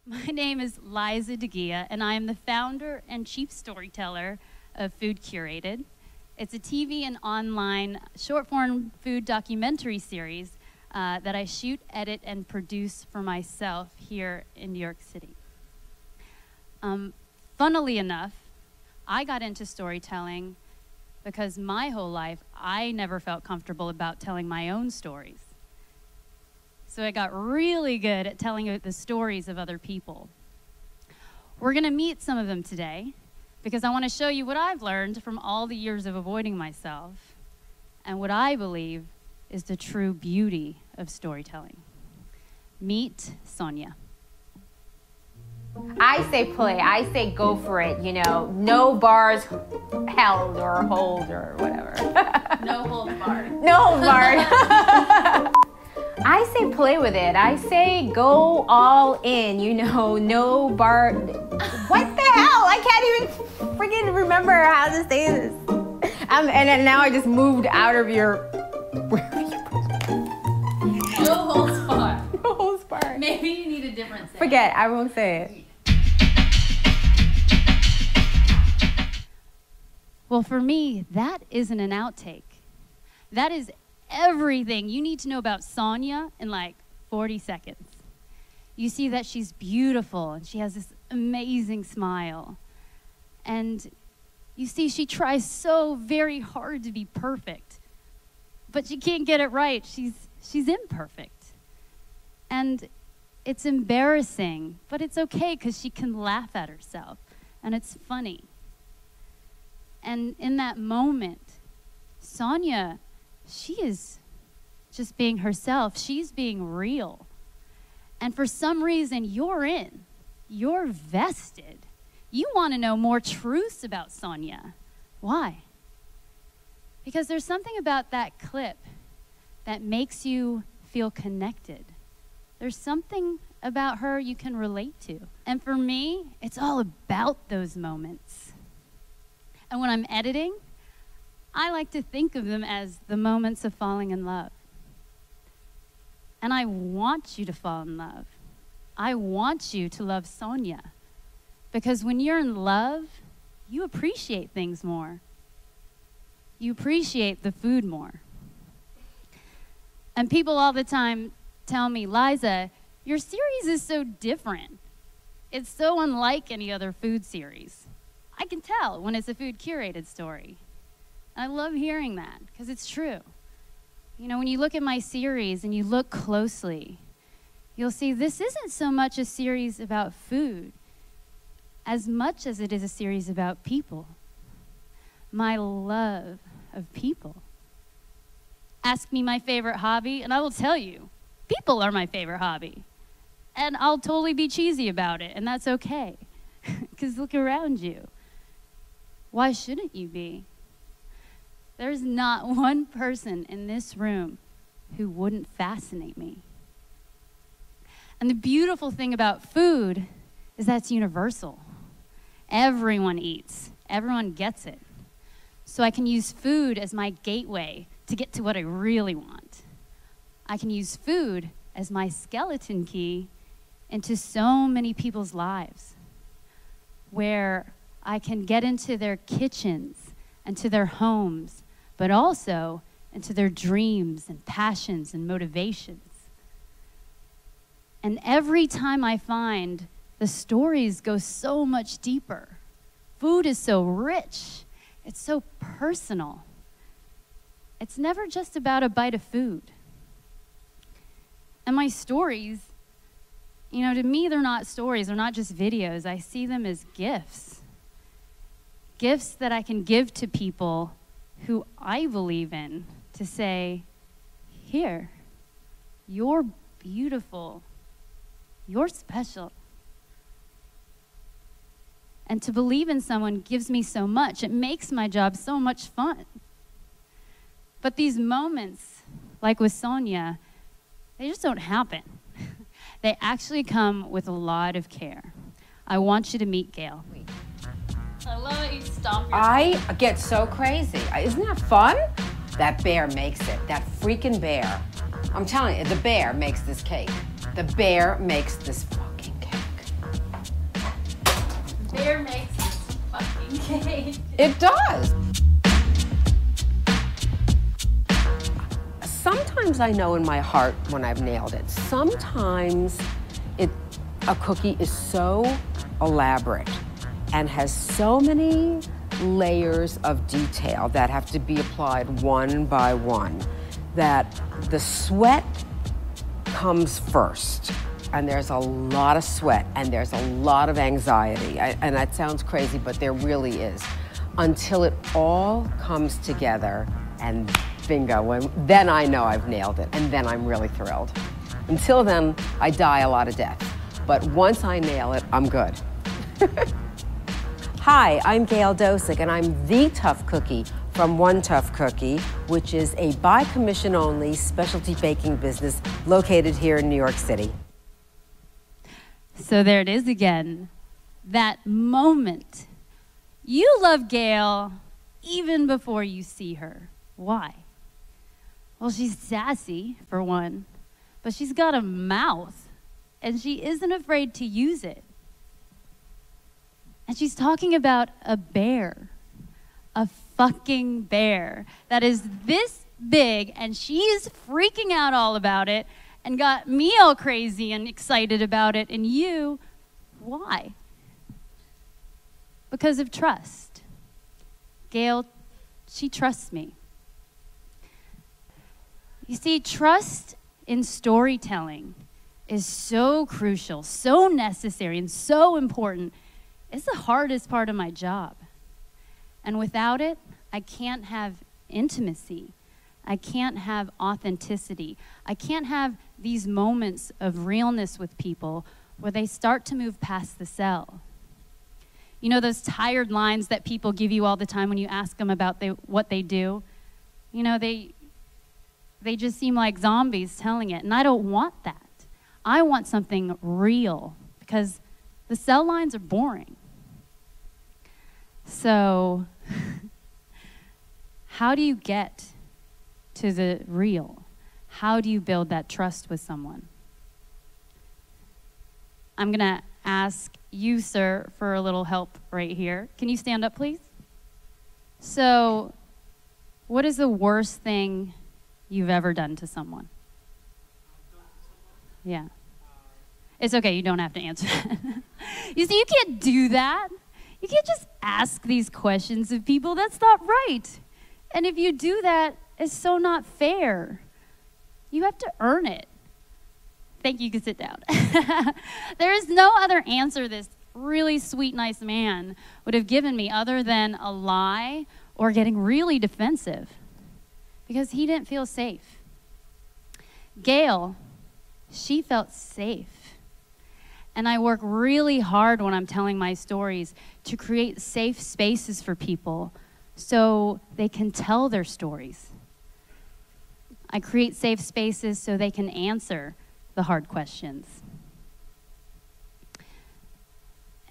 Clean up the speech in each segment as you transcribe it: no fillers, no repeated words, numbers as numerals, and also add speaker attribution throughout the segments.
Speaker 1: My name is Liza de Guia, and I am the founder and chief storyteller of Food Curated. It's a TV and online short-form food documentary series that I shoot, edit, and produce for myself here in New York City. Funnily enough, I got into storytelling because my whole life I never felt comfortable about telling my own stories. So I got really good at telling the stories of other people. We're gonna meet some of them today because I wanna show you what I've learned from all the years of avoiding myself and what I believe is the true beauty of storytelling. Meet Sonia.
Speaker 2: I say play, I say go for it, you know, no bars held or hold or whatever.
Speaker 1: No holds barred.
Speaker 2: No holds barred. I say play with it. I say go all in, you know, no bar. What the hell? I can't even freaking remember how to say this. And then now I just moved out of your.
Speaker 1: No holds barred.
Speaker 2: No holds barred.
Speaker 1: Maybe you need a different saying.
Speaker 2: Forget, I won't say it.
Speaker 1: Well, for me, that isn't an outtake. That is everything you need to know about Sonia in like 40 seconds. You see that she's beautiful and she has this amazing smile. And you see she tries so very hard to be perfect, but she can't get it right. She's imperfect. And it's embarrassing, but it's okay because she can laugh at herself and it's funny. And in that moment, Sonia, she is just being herself. She's being real. And for some reason, you're in. You're vested. You want to know more truths about Sonia. Why? Because there's something about that clip that makes you feel connected. There's something about her you can relate to. And for me, it's all about those moments. And when I'm editing, I like to think of them as the moments of falling in love. And I want you to fall in love. I want you to love Sonia. Because when you're in love, you appreciate things more. You appreciate the food more. And people all the time tell me, Liza, your series is so different. It's so unlike any other food series. I can tell when it's a Food Curated story. I love hearing that because it's true. You know, when you look at my series and you look closely, you'll see this isn't so much a series about food as much as it is a series about people. My love of people. Ask me my favorite hobby and I will tell you, people are my favorite hobby. And I'll totally be cheesy about it and that's okay. Because look around you. Why shouldn't you be? There's not one person in this room who wouldn't fascinate me. And the beautiful thing about food is that it's universal. Everyone eats. Everyone gets it. So I can use food as my gateway to get to what I really want. I can use food as my skeleton key into so many people's lives, where I can get into their kitchens and to their homes, but also into their dreams and passions and motivations. And every time I find the stories go so much deeper. Food is so rich. It's so personal. It's never just about a bite of food. And my stories, you know, to me, they're not stories. They're not just videos. I see them as gifts. Gifts that I can give to people who I believe in, to say, here, you're beautiful, you're special. And to believe in someone gives me so much. It makes my job so much fun. But these moments, like with Sonia, they just don't happen. They actually come with a lot of care. I want you to meet Gail. I love that you stomp your
Speaker 2: I get so crazy. Isn't that fun? That bear makes it. That freaking bear. I'm telling you, the bear makes this cake. The bear makes this fucking cake.
Speaker 1: Okay.
Speaker 3: It does. Sometimes I know in my heart when I've nailed it. Sometimes a cookie is so elaborate and has so many layers of detail that have to be applied one by one that the sweat comes first. And there's a lot of sweat and there's a lot of anxiety. And that sounds crazy, but there really is. Until it all comes together and bingo, then I know I've nailed it, and then I'm really thrilled. Until then, I die a lot of deaths. But once I nail it, I'm good. Hi, I'm Gail Dosick, and I'm the Tough Cookie from One Tough Cookie, which is a by commission only specialty baking business located here in New York City.
Speaker 1: So there it is again, that moment. You love Gail even before you see her. Why? Well, she's sassy, for one, but she's got a mouth, and she isn't afraid to use it. And she's talking about a bear, a fucking bear that is this big, and she's freaking out all about it and got me all crazy and excited about it. And you, why? Because of trust. Gail, she trusts me. You see, trust in storytelling is so crucial, so necessary, and so important. It's the hardest part of my job. And without it, I can't have intimacy. I can't have authenticity. I can't have these moments of realness with people where they start to move past the cell. You know those tired lines that people give you all the time when you ask them about what they do? You know, they just seem like zombies telling it, and I don't want that. I want something real, because the cell lines are boring. So, how do you get to the real? How do you build that trust with someone? I'm gonna ask you, sir, for a little help right here. Can you stand up, please? So, what is the worst thing you've ever done to someone? Yeah. It's okay, you don't have to answer that. You see, you can't do that. You can't just ask these questions of people. That's not right. And if you do that, it's so not fair. You have to earn it. Thank you, you can sit down. There is no other answer this really sweet, nice man would have given me other than a lie or getting really defensive, because he didn't feel safe. Gail, she felt safe. And I work really hard when I'm telling my stories to create safe spaces for people so they can tell their stories. I create safe spaces so they can answer the hard questions.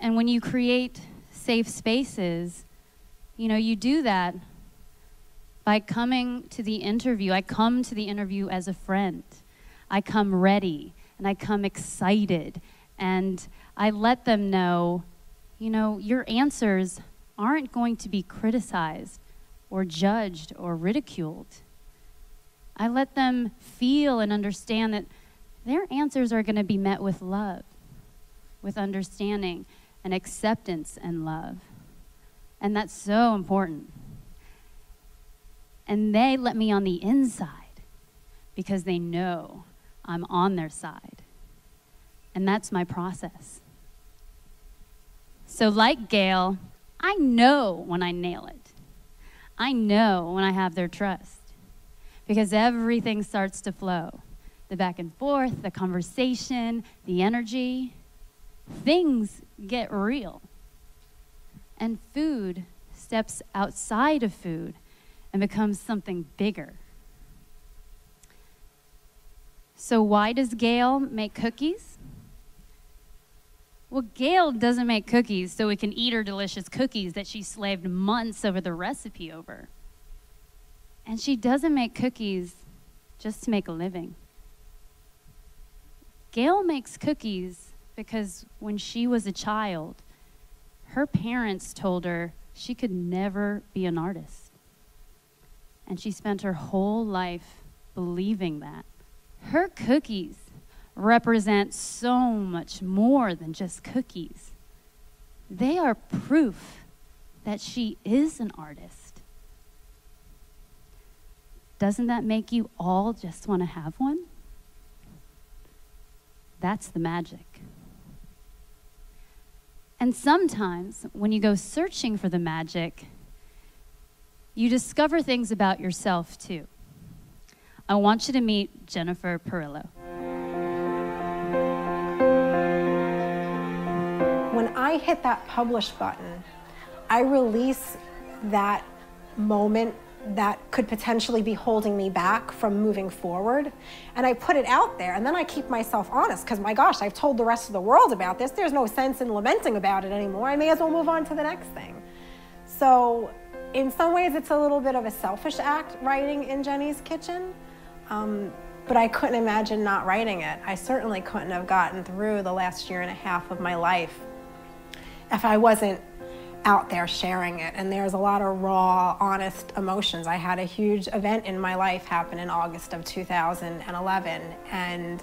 Speaker 1: And when you create safe spaces, you know, you do that by coming to the interview. I come to the interview as a friend. I come ready, and I come excited, and I let them know, you know, your answers aren't going to be criticized or judged or ridiculed. I let them feel and understand that their answers are going to be met with love, with understanding and acceptance and love. And that's so important. And they let me on the inside because they know I'm on their side. And that's my process. So like Gail, I know when I nail it. I know when I have their trust, because everything starts to flow. The back and forth, the conversation, the energy, things get real. And food steps outside of food and becomes something bigger. So why does Gail make cookies? Well, Gail doesn't make cookies so we can eat her delicious cookies that she slaved months over the recipe over. And she doesn't make cookies just to make a living. Gail makes cookies because when she was a child, her parents told her she could never be an artist. And she spent her whole life believing that. Her cookies represent so much more than just cookies. They are proof that she is an artist. Doesn't that make you all just want to have one? That's the magic. And sometimes when you go searching for the magic, you discover things about yourself too. I want you to meet Jennifer Perillo.
Speaker 4: When I hit that publish button, I release that moment that could potentially be holding me back from moving forward. And I put it out there, and then I keep myself honest, because my gosh, I've told the rest of the world about this. There's no sense in lamenting about it anymore. I may as well move on to the next thing. So in some ways, it's a little bit of a selfish act, writing in Jenny's kitchen. But I couldn't imagine not writing it. I certainly couldn't have gotten through the last year and a half of my life if I wasn't out there sharing it. And there's a lot of raw, honest emotions. I had a huge event in my life happen in August of 2011. And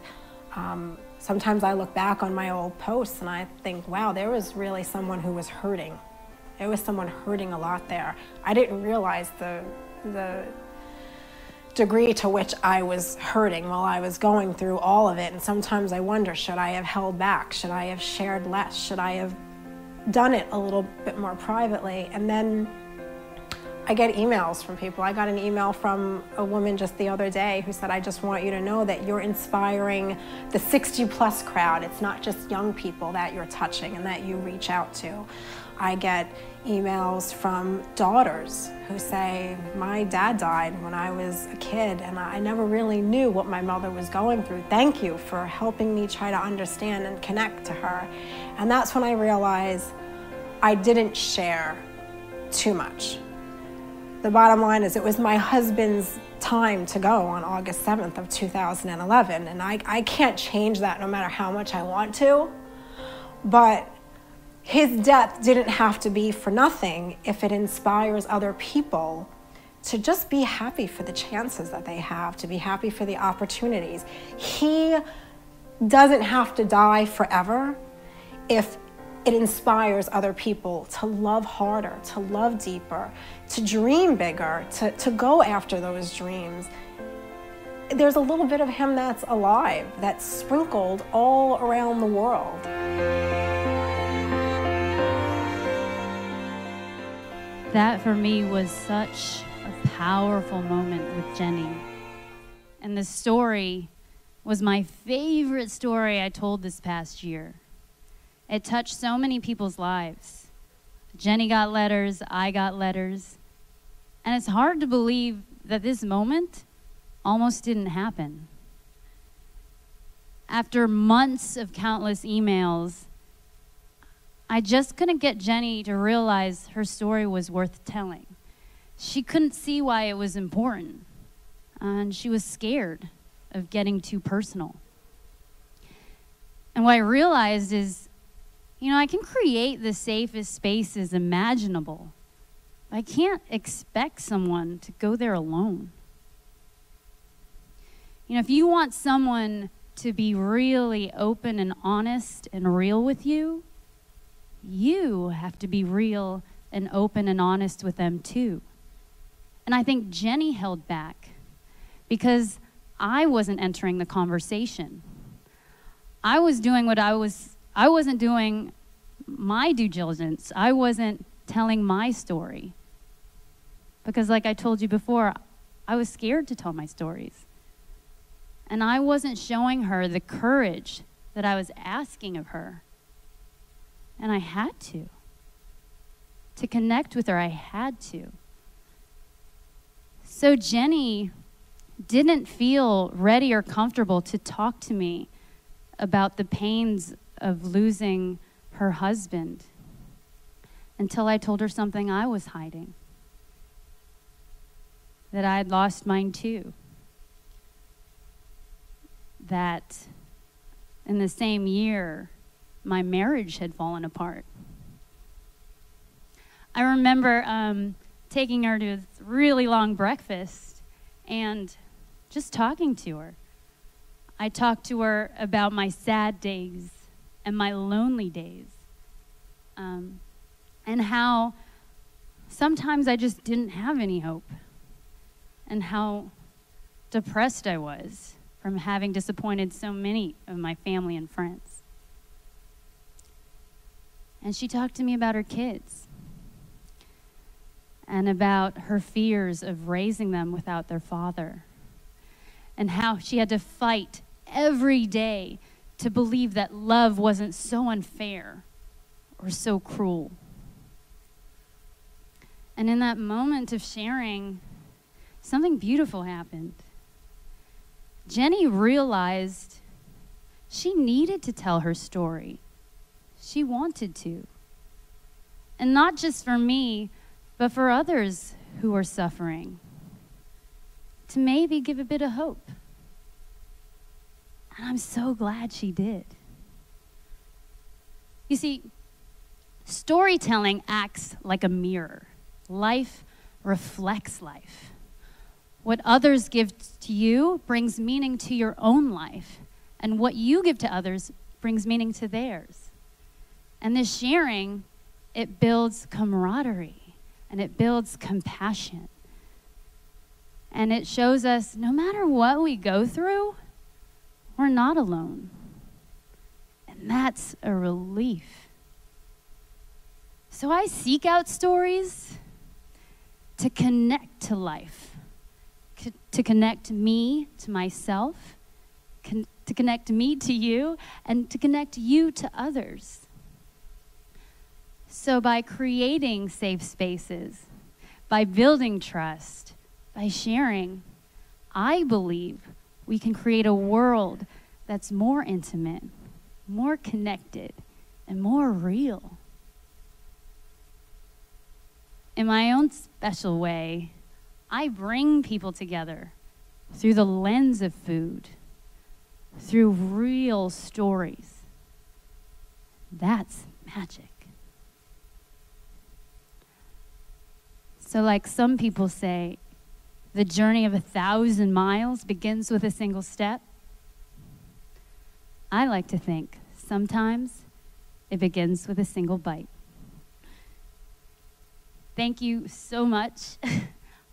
Speaker 4: sometimes I look back on my old posts and I think, wow, there was really someone who was hurting. There was someone hurting a lot there. I didn't realize the degree to which I was hurting while I was going through all of it. And sometimes I wonder, should I have held back? Should I have shared less? Should I have done it a little bit more privately? And then I get emails from people. I got an email from a woman just the other day who said, I just want you to know that you're inspiring the 60+ crowd. It's not just young people that you're touching and that you reach out to. I get emails from daughters who say, my dad died when I was a kid and I never really knew what my mother was going through. Thank you for helping me try to understand and connect to her. And that's when I realized I didn't share too much. The bottom line is it was my husband's time to go on August 7th of 2011. And I can't change that no matter how much I want to. But his death didn't have to be for nothing if it inspires other people to just be happy for the chances that they have, to be happy for the opportunities. He doesn't have to die forever if it inspires other people to love harder, to love deeper, to dream bigger, to go after those dreams. There's a little bit of him that's alive, that's sprinkled all around the world.
Speaker 1: That for me was such a powerful moment with Jenny. And the story was my favorite story I told this past year. It touched so many people's lives. Jenny got letters, I got letters. And it's hard to believe that this moment almost didn't happen. After months of countless emails, I just couldn't get Jenny to realize her story was worth telling. She couldn't see why it was important, and she was scared of getting too personal. And what I realized is, I can create the safest spaces imaginable. I can't expect someone to go there alone. If you want someone to be really open and honest and real with you, you have to be real and open and honest with them too. And I think Jenny held back because I wasn't entering the conversation. I was doing I wasn't doing my due diligence. I wasn't telling my story. Because like I told you before, I was scared to tell my stories. And I wasn't showing her the courage that I was asking of her. And I had to. To connect with her, I had to. So Jenny didn't feel ready or comfortable to talk to me about the pains of losing her husband until I told her something I was hiding. That I'd lost mine too. That in the same year, my marriage had fallen apart. I remember taking her to this really long breakfast and just talking to her. I talked to her about my sad days and my lonely days, and how sometimes I just didn't have any hope, and how depressed I was from having disappointed so many of my family and friends. And she talked to me about her kids and about her fears of raising them without their father, and how she had to fight every day to believe that love wasn't so unfair or so cruel. And in that moment of sharing, something beautiful happened. Jenny realized she needed to tell her story. She wanted to. And not just for me, but for others who are suffering, to maybe give a bit of hope. And I'm so glad she did. You see, storytelling acts like a mirror. Life reflects life. What others give to you brings meaning to your own life, and what you give to others brings meaning to theirs. And this sharing, it builds camaraderie, and it builds compassion. And it shows us no matter what we go through, we're not alone. And that's a relief. So I seek out stories to connect to life, to connect me to myself, to connect me to you, and to connect you to others. So by creating safe spaces, by building trust, by sharing, I believe we can create a world that's more intimate, more connected, and more real. In my own special way, I bring people together through the lens of food, through real stories. That's magic. So like some people say, the journey of 1,000 miles begins with a single step. I like to think sometimes it begins with a single bite. Thank you so much.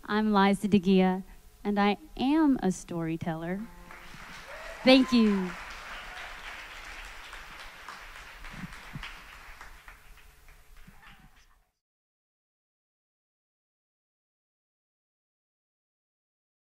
Speaker 1: I'm Liza de Guia, and I am a storyteller. Thank you.